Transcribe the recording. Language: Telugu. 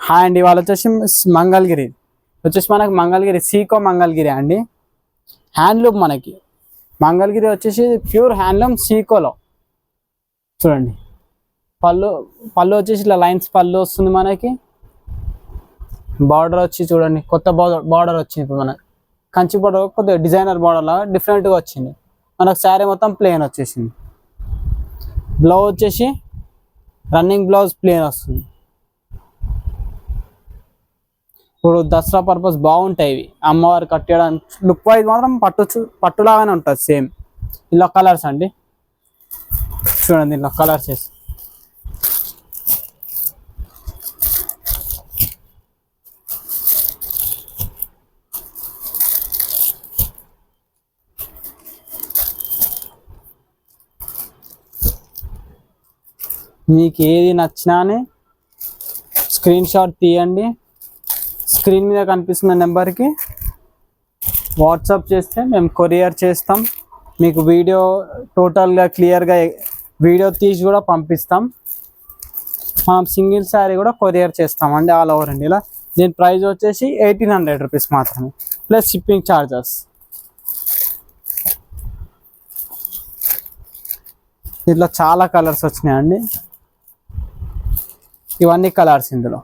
హాయ్ అండి, వాళ్ళు వచ్చేసి మంగళగిరి వచ్చేసి మనకి మంగళగిరి సీకో మంగళగిరి అండి. హ్యాండ్లూమ్ మనకి మంగళగిరి వచ్చేసి ప్యూర్ హ్యాండ్లూమ్ సీకోలో. చూడండి పళ్ళు పళ్ళు వచ్చేసి ఇట్లా లైన్స్ పళ్ళు వస్తుంది మనకి. బార్డర్ వచ్చి చూడండి కొత్త బార్డర్ వచ్చింది. ఇప్పుడు మనకి కంచి బార్డర్ కొద్దిగా డిజైనర్ బార్డర్ లాగా డిఫరెంట్గా వచ్చింది. మనకు శారీ మొత్తం ప్లెయిన్ వచ్చేసింది. బ్లౌజ్ వచ్చేసి రన్నింగ్ బ్లౌజ్ ప్లెయిన్ వస్తుంది. ఇప్పుడు దసరా పర్పస్ బాగుంటాయి ఇవి. అమ్మవారు కట్టడానికి లుక్ వైజ్ మాత్రం పట్టులాగానే ఉంటుంది సేమ్. ఇలా కలర్స్ అండి, చూడండి ఇలా కలర్స్ వేసి మీకు ఏది నచ్చినా స్క్రీన్ షాట్ తీయండి. స్క్రీన్ మీద కనిపిస్తున్న నెంబర్కి వాట్సాప్ చేస్తే మేము కొరియర్ చేస్తాం. మీకు వీడియో టోటల్గా క్లియర్గా వీడియో తీసి కూడా పంపిస్తాం. మనం సింగిల్ శారీ కూడా కొరియర్ చేస్తామండి, ఆల్ ఓవర్ ఇండియాలో. దీని ప్రైస్ వచ్చేసి 1800 రూపీస్ మాత్రమే, ప్లస్ షిప్పింగ్ ఛార్జెస్. ఇట్లా చాలా కలర్స్ వచ్చినాయండి. ఇవన్నీ కలర్స్ ఇందులో.